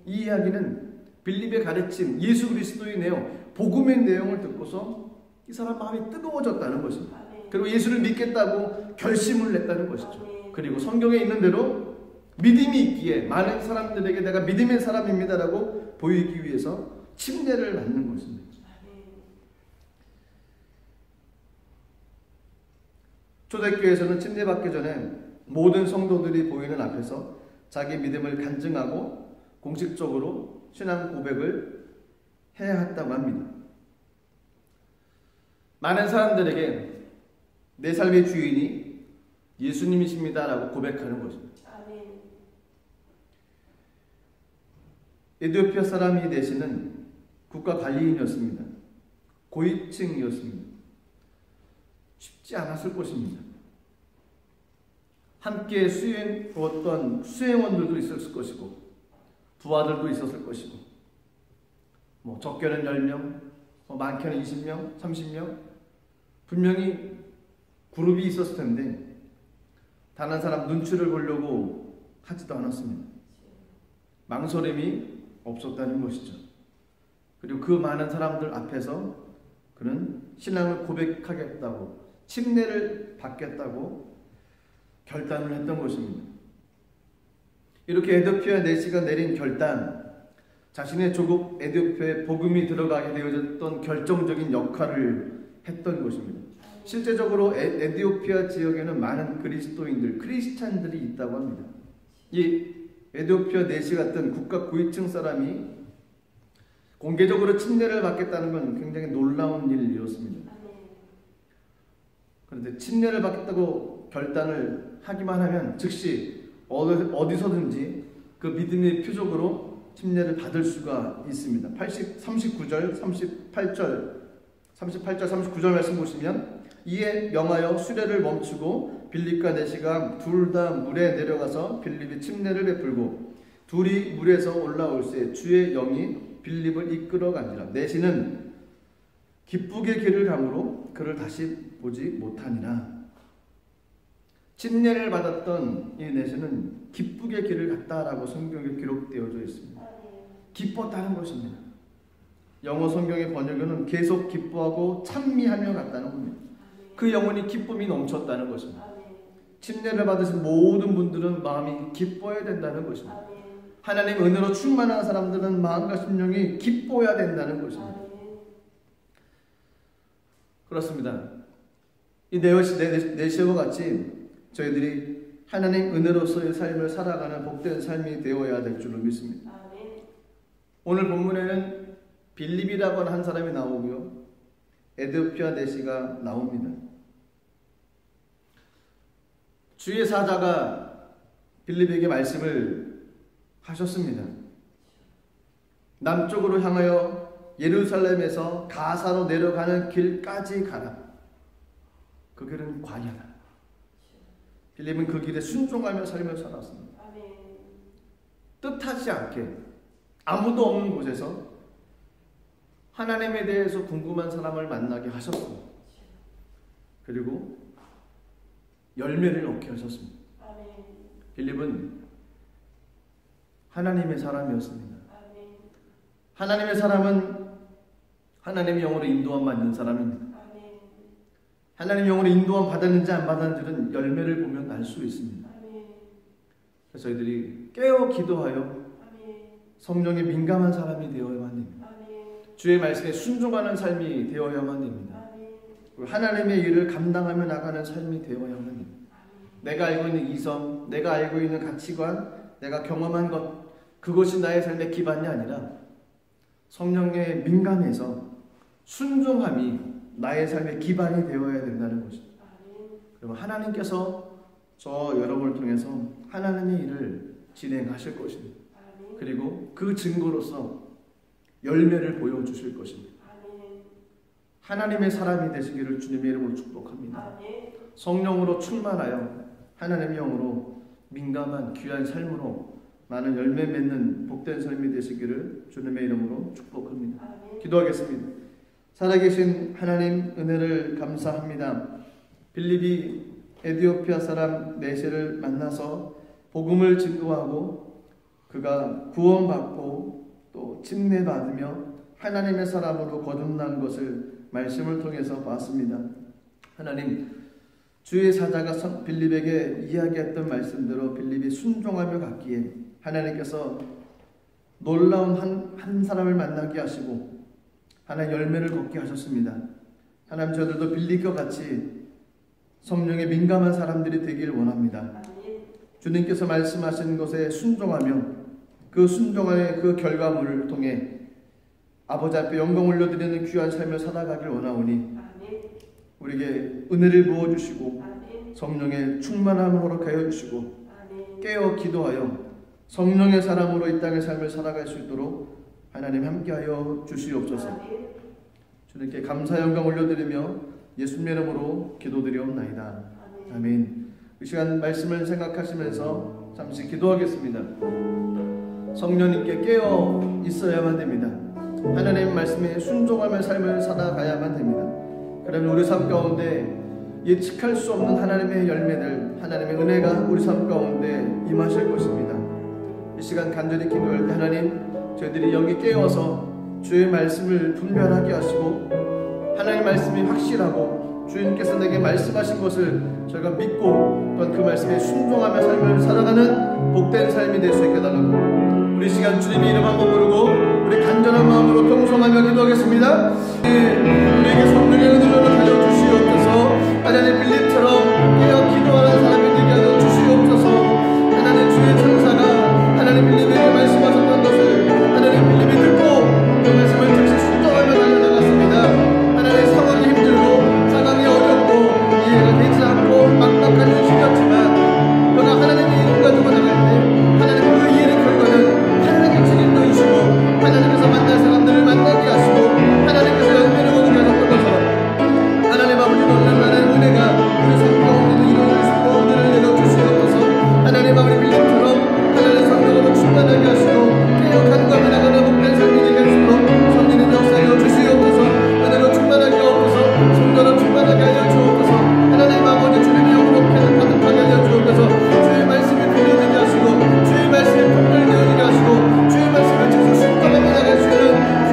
이 이야기는 빌립의 가르침, 예수 그리스도의 내용, 복음의 내용을 듣고서 이 사람 마음이 뜨거워졌다는 것입니다. 그리고 예수를 믿겠다고 결심을 냈다는 것이죠. 그리고 성경에 있는 대로 믿음이 있기에 많은 사람들에게 내가 믿음의 사람입니다라고 보이기 위해서 침례를 받는 것입니다. 초대교회에서는 침례 받기 전에 모든 성도들이 보이는 앞에서 자기 믿음을 간증하고 공식적으로 신앙 고백을 해야 했다고 합니다. 많은 사람들에게 내 삶의 주인이 예수님이십니다라고 고백하는 것입니다. 에티오피아 사람이 되시는 국가 관리인이었습니다. 고위층이었습니다. 쉽지 않았을 것입니다. 함께 수행했던 수행원들도 있었을 것이고 부하들도 있었을 것이고 적게는 10명, 많게는 20명, 30명 분명히 그룹이 있었을 텐데 단 한 사람 눈치를 보려고 하지도 않았습니다. 망설임이 없었다는 것이죠. 그리고 그 많은 사람들 앞에서 그는 신앙을 고백하겠다고, 침례를 받겠다고 결단을 했던 것입니다. 이렇게 에디오피아 내시가 내린 결단, 자신의 조국 에디오피아에 복음이 들어가게 되어졌던 결정적인 역할을 했던 것입니다. 실제적으로 에디오피아 지역에는 많은 그리스도인들, 크리스찬들이 있다고 합니다. 이 에디오피아 내시 같은 국가 고위층 사람이 공개적으로 침례를 받겠다는 건 굉장히 놀라운 일이었습니다. 그런데 침례를 받겠다고 결단을 하기만 하면 즉시 어디서든지 그 믿음의 표적으로 침례를 받을 수가 있습니다. 39절, 38절, 39절 말씀 보시면 이에 명하여 수레를 멈추고 빌립과 내시가 둘 다 물에 내려가서 빌립이 침례를 베풀고 둘이 물에서 올라올새 주의 영이 빌립을 이끌어간지라. 내시는 기쁘게 길을 가므로 그를 다시 보지 못하니라. 침례를 받았던 이 내시는 기쁘게 길을 갔다라고 성경에 기록되어져 있습니다. 기뻤다는 것입니다. 영어 성경의 번역에는 계속 기뻐하고 찬미하며 갔다는 겁니다. 그 영혼이 기쁨이 넘쳤다는 것입니다. 침례를 받으신 모든 분들은 마음이 기뻐야 된다는 것입니다. 하나님 은혜로 충만한 사람들은 마음과 심령이 기뻐야 된다는 것입니다. 그렇습니다. 이 내시와 같이 저희들이 하나님 은혜로서의 삶을 살아가는 복된 삶이 되어야 될 줄로 믿습니다. 오늘 본문에는 빌립이라고 하는 한 사람이 나오고요, 에디오피아 내시가 나옵니다. 주의 사자가 빌립에게 말씀을 하셨습니다. 남쪽으로 향하여 예루살렘에서 가사로 내려가는 길까지 가라. 그 길은 광야다. 빌립은 그 길에 순종하며 삶을 살았습니다. 뜻하지 않게 아무도 없는 곳에서 하나님에 대해서 궁금한 사람을 만나게 하셨습니다. 그리고 열매를 얻게 하셨습니다. 빌립은 하나님의 사람이었습니다. 하나님의 사람은 하나님의 영으로 인도함 받는 사람입니다. 하나님의 영으로 인도함 받았는지 안 받았는지는 열매를 보면 알 수 있습니다. 그래서 저희들이 깨어 기도하여 성령에 민감한 사람이 되어야만 됩니다. 주의 말씀에 순종하는 삶이 되어야만 됩니다. 하나님의 일을 감당하며 나가는 삶이 되어야만 됩니다. 내가 알고 있는 이성, 내가 알고 있는 가치관, 내가 경험한 것, 그것이 나의 삶의 기반이 아니라 성령에 민감해서 순종함이 나의 삶의 기반이 되어야 된다는 것입니다. 그러면 하나님께서 저 여러분을 통해서 하나님의 일을 진행하실 것입니다. 그리고 그 증거로서 열매를 보여주실 것입니다. 하나님의 사람이 되시기를 주님의 이름으로 축복합니다. 성령으로 충만하여 하나님의 영으로 민감한 귀한 삶으로 많은 열매 맺는 복된 삶이 되시기를 주님의 이름으로 축복합니다. 기도하겠습니다. 살아계신 하나님 은혜를 감사합니다. 빌립이 에디오피아 사람 내시를 만나서 복음을 증거하고 그가 구원받고 또 침례받으며 하나님의 사람으로 거듭난 것을 말씀을 통해서 봤습니다. 하나님, 주의 사자가 빌립에게 이야기했던 말씀대로 빌립이 순종하며 갔기에 하나님께서 놀라운 한 사람을 만나게 하시고 하나님 열매를 걷게 하셨습니다. 하나님, 저들도 빌립과 같이 성령에 민감한 사람들이 되길 원합니다. 주님께서 말씀하신 것에 순종하며 그 순종의 그 결과물을 통해 아버지 앞에 영광 올려드리는 귀한 삶을 살아가길 원하오니 우리에게 은혜를 부어주시고 성령의 충만함으로 가여주시고 깨어 기도하여 성령의 사람으로 이 땅의 삶을 살아갈 수 있도록 하나님 함께하여 주시옵소서. 주님께 감사 영광 올려드리며 예수님의 이름으로 기도드리옵나이다. 아멘. 이 시간 말씀을 생각하시면서 잠시 기도하겠습니다. 성령님께 깨어 있어야만 됩니다. 하나님의 말씀에 순종하며 삶을 살아가야만 됩니다. 그러면 우리 삶 가운데 예측할 수 없는 하나님의 열매들, 하나님의 은혜가 우리 삶 가운데 임하실 것입니다. 이 시간 간절히 기도할 때 하나님, 저희들이 여기 깨어서 주의 말씀을 분별하게 하시고 하나님의 말씀이 확실하고 주님께서 내게 말씀하신 것을 저희가 믿고 또한 그 말씀에 순종하며 삶을 살아가는 복된 삶이 될 수 있게 해달라고 우리 시간 주님의 이름 한번 부르고 우리 간절한 마음으로 통성하며 기도하겠습니다. 우리에게 성령의 은혜를 가져 주시옵소서. 하나님 빌립처럼 깨어 기도하는 사람이 되게 하여 주시옵소서. 하나님 주의 천사가 하나님 빌립에게 말씀하셨던 것을 하나님 빌립이 듣고 그 말씀을 즉시 순종하며 달려나갔습니다. 하나님 상황이 힘들고 상황이 어렵고 이해가 되지 않고 막막한 현실이었지만 너가 하나님의 이름 가지고 나갈 때 하나님 그 이해의 결과는 하나님의 책임도 이시고 하나님께서 만날 사람들을 만나게 하시고 하나님께서 열매를 얻게 하셨던 것처럼 하나님 아버지 놀라운 하나님의 은혜가 우리 삶 가운데도 이루어질 수 있도록 은혜를 내려주시옵소서. 하나님 아버지 빌립처럼 하나님의 성령으로 충만하게 하시고 깨어 간과하며 나가는 복된 삶이 되게 하시도록 성령의 역사여 주시옵소서. 은혜로 충만하게 하옵소서. 성령으로 충만하게 하여 주옵소서. 하나님 아버지 주님의 영으로 가득하게 하여 주옵소서. 주의 말씀이 들려지게 하시고 주의 말씀이 분별되어지게 하시고 주의 말씀을 즉시 순종하며 나갈 수 있는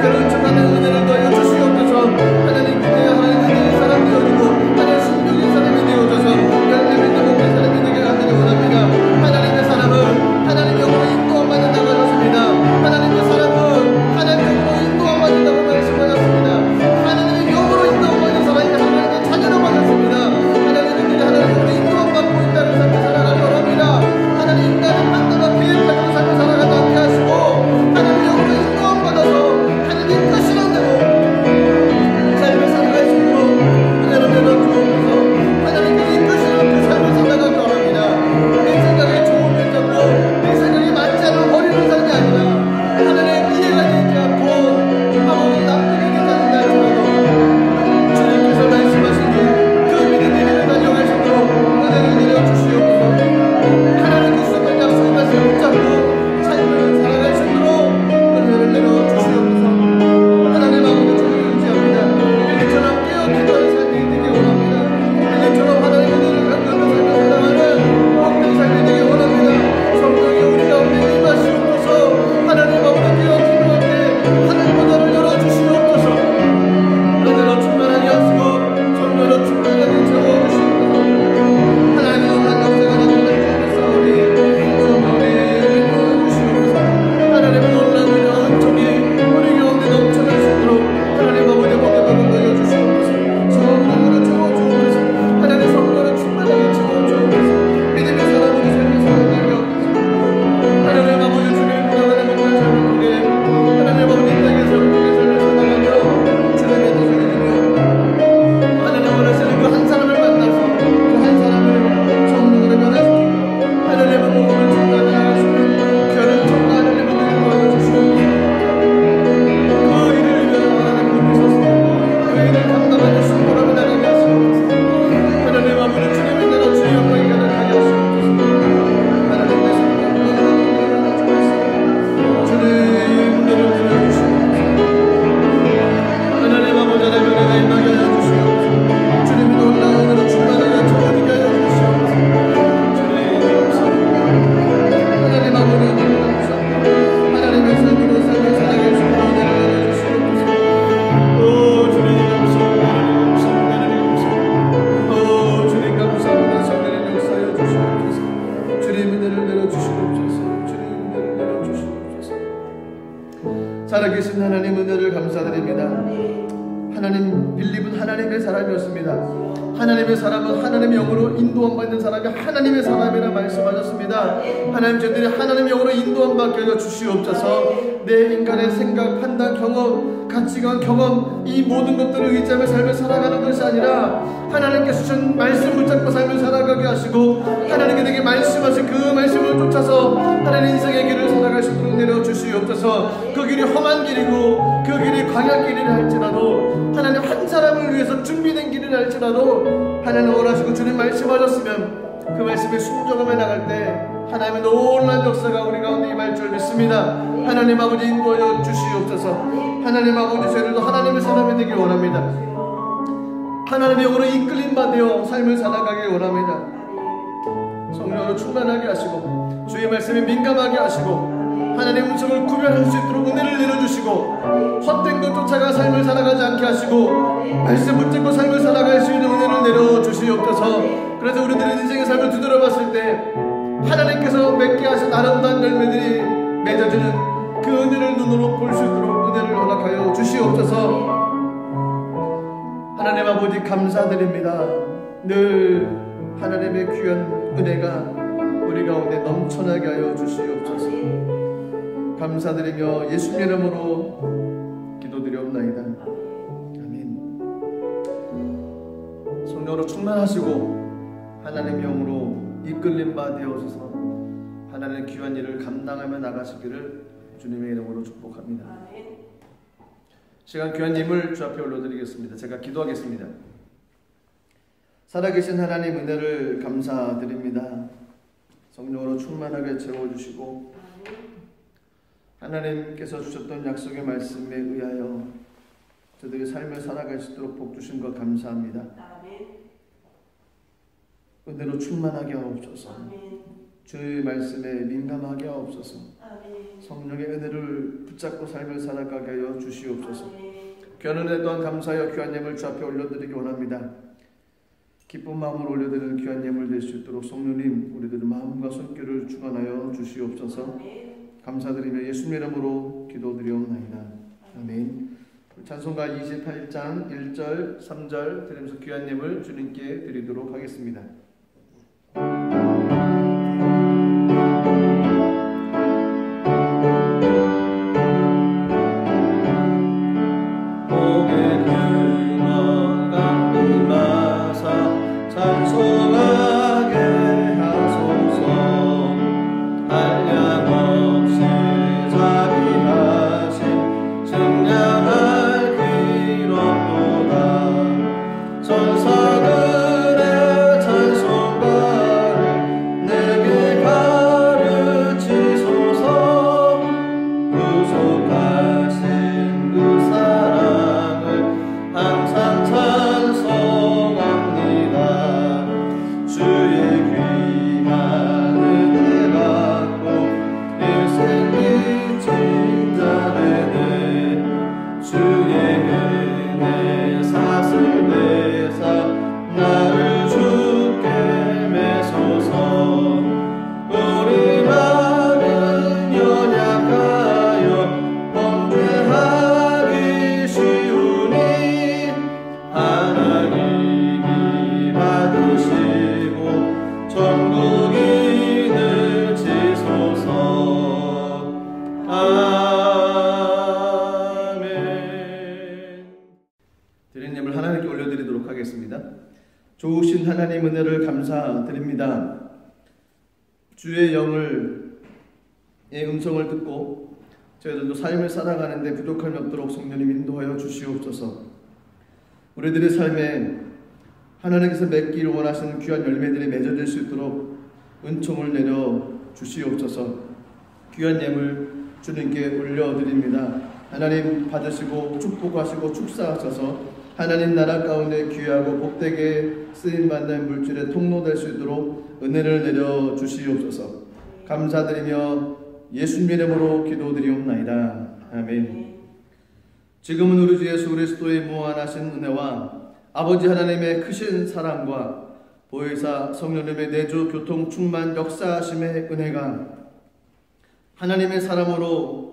귀한 천하는 은혜를 더하여 주시옵소서. 하나님 그대여 하나님 은혜의 사람 되어지고 하나님 순종의 사람이 되어져서 열매 맺는 복된 사람이 되게 하기를 원합니다. 하나님의 사람은 하나님 영으로 인도함 받는다고 하셨습니다. 하나님의 사람은 하나님 영으로 인도함 받는다고 말씀하셨습니다. 하나님의 영으로 인도함 받는 사람이 하나님의 자녀로 받았습니다. 하나님은 하나님으로 인도함 받고 있다는 삶을 살아가기 원합니다. 하나님 인간의 판단과 계획하는 삶을 살아가지 않게 하시고 하나님 영으로 인도함 받아서 하나님의 뜻이란 대로 삶을 살아갈 수 있도록 은혜로 내려주옵소서. 하나님께서 이끄시는 그 삶을 살아가기 원합니다. 내 생각에 좋으면 잡고 내 생각에 맞지 않으면 버리는 삶이 아니라 하나님의 이해가 되지 않고 아무리 남들에게 되지 않더라도 주님께서 말씀하시니 그 믿음의 길을 달려갈 수 있도록 은혜를 내려주시옵소서. 하나님 그 약속의 말씀을 붙잡고 삶을 살아갈 수 있도록 은혜를 내려주시옵소서. 하나님 아버지 주님을 의지합니다. 빌립처럼 깨어 기도하는 삶이 되기 원합니다. 빌립처럼 하나님의 은혜를 간구하며 삶을 살아가는 복된 삶이 되기 원합니다. 성령이 우리 가운데 임하시옵소서. 하나님 아버지 깨어 기도할 때 하나님의 나를 열어주시옵소서. 은혜로 충만하게 하시고 성령으로 충만하게 채워주시옵소서. 하나님의 놀라운 역사가 나타날 때 싸우리 성령의 도와주시옵소서. 하나님의 놀라운 은혜와 은총이 우리 가운데 넘쳐날 수 있도록 하나님 아버지 복의 복을 더하여 주시옵소서. 성령으로 채워주옵소서. 하나님 성령으로 충만하게 채워주옵소서. 믿음의 사람으로 삶을 살아가게 하옵소서. 하나님 아버지 주님을 부탁하는 복된 삶을 통해 하나님 아버지 땅에서 복된 삶을 살아가며 주님의 뜻을 이루며 하나님 원하시는 그 한 사람을 만나서 그 한 사람을 성령으로 변화시키고 하나님의 몸을 증거하며 나갈 수 있는 귀한 청과 하나님의 은혜를 더하여 주시옵소서. 그 일을 위하여 하나님 부르셨으니 그 일을 감당하여 순종하며 나가게 하시옵소서. 하나님 아버지 주님의 나라 주의 영광이 가득하게 하시옵소서. 하나님의 성령으로 주의 은혜를 내려주시옵소서. 하나님 아버지 하나님의 은혜가 임하게 하여 주시옵소서. 주님의 놀라운 은혜로 충만하게 채워지게 하여 주시옵소서. 주님 감사합니다. 하나님 아버지 은혜를 감사합니다. 하나님의 삶으로 삶을 살아갈 수 있는 은혜를 내려주시옵소서. 오 주님 감사합니다. 하나님 감사합니다. 오 주님 감사합니다. 성령의 역사여 주시옵소서. 주님 은혜를 내려주시옵소서. 주님 은혜를 내려주시옵소서. 살아계신 하나님 은혜를 감사드립니다. 하나님 빌립은 하나님의 사람이었습니다. 하나님의 사람은 하나님의 영으로 인도함 받는 사람이 하나님의 사람이라 말씀하셨습니다. 하나님 저희들이 하나님의 영으로 인도함 받게 하여 주시옵소서. 내 인간의 생각, 판단, 경험, 가치관, 경험 이 모든 것들을 의지하며 삶을 살아가는 것이 아니라 하나님께서 주신 말씀 붙잡고 삶을 살아가게 하시고 하나님께 내게 말씀하신 그 말씀을 쫓아서 하나님 인생의 길을 살아갈 수 있도록 내려주시옵소서. 그 길이 험한 길이고 그 길이 광야 길이라 할지라도 하나님 한 사람을 위해서 준비된 길이라 할지라도 하나님 원하시고 주님 말씀하셨으면 그 말씀에 순종하며 나갈 때 하나님의 놀라운 역사가 우리 가운데 임할 줄 믿습니다. 하나님 아버지 인도하여 주시옵소서. 하나님 아버지 저희들도 하나님의 사람이 되길 원합니다. 하나님의 영으로 이끌림 받으여 삶을 살아가길 원합니다. 성령으로 충만하게 하시고 주의 말씀에 민감하게 하시고 하나님의 음성을 구별할 수 있도록 은혜를 내려주시고 헛된 것 쫓아가 삶을 살아가지 않게 하시고 말씀 붙잡고 삶을 살아갈 수 있는 은혜를 내려주시옵소서. 그래서 우리들의 인생의 삶을 뒤돌아봤을 때 하나님께서 맺게 하신 아름다운 열매들이 맺어지는 그 은혜를 눈으로 볼 수 있도록 은혜를 허락하여 주시옵소서. 하나님 아버지 감사드립니다. 늘 하나님의 귀한 은혜가 우리 가운데 넘쳐나게 하여 주시옵소서. 감사드리며 예수님 이름으로 기도드리옵나이다. 아멘. 성령으로 충만하시고 하나님 영으로 이끌림 받으옵소서. 하나님의 귀한 일을 감당하며 나가시기를 주님의 이름으로 축복합니다. 시간 귀한 힘을 주 앞에 올려드리겠습니다. 제가 기도하겠습니다. 살아계신 하나님 은혜를 감사드립니다. 성령으로 충만하게 채워주시고 하나님께서 주셨던 약속의 말씀에 의하여 저들의 삶을 살아갈 수 있도록 복 주신 것 감사합니다. 은혜로 충만하게 하옵소서. 주의 말씀에 민감하게 하옵소서. 성령의 은혜를 붙잡고 삶을 살아가게 하여 주시옵소서. 귀한 은혜 또한 감사하여 귀한 예물 주 앞에 올려드리기 원합니다. 기쁜 마음으로 올려드리는 귀한 예물 될 수 있도록 성령님 우리들의 마음과 손길을 주관하여 주시옵소서. 감사드리며 예수님 이름으로 기도드리옵나이다. 아멘. 찬송가 28장 1절 3절 드리면서 귀한 예물 주님께 드리도록 하겠습니다. 좋으신 하나님 은혜를 감사드립니다. 주의 영을 음성을 듣고 저희들도 삶을 살아가는데 부족함이 없도록 성령님 인도하여 주시옵소서. 우리들의 삶에 하나님께서 맺기를 원하시는 귀한 열매들이 맺어질 수 있도록 은총을 내려 주시옵소서. 귀한 예물 주님께 올려드립니다. 하나님 받으시고 축복하시고 축사하셔서 하나님 나라 가운데 귀하고 복되게 쓰임받는 물질의 통로 될 수 있도록 은혜를 내려 주시옵소서. 감사드리며 예수님 이름으로 기도드리옵나이다. 아멘. 지금은 우리 주 예수 그리스도의 무한하신 은혜와 아버지 하나님의 크신 사랑과 보혜사 성령님의 내주 교통 충만 역사하심의 은혜가 하나님의 사람으로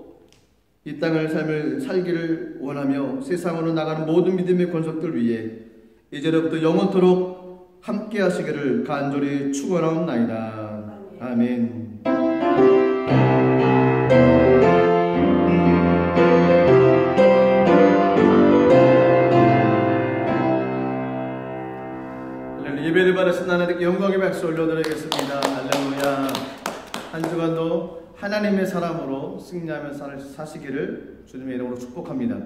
이 땅을 삶을 살기를 원하며 세상으로 나가는 모든 믿음의 권속들 위해 이제로부터 영원토록 함께 하시기를 간절히 축원하옵나이다. 아멘. 예배를 받으신 하나님께 영광의 박수 올려드리겠습니다. 할렐루야. 한 주간도 하나님의 사람으로 승리하며 사시기를 주님의 이름으로 축복합니다.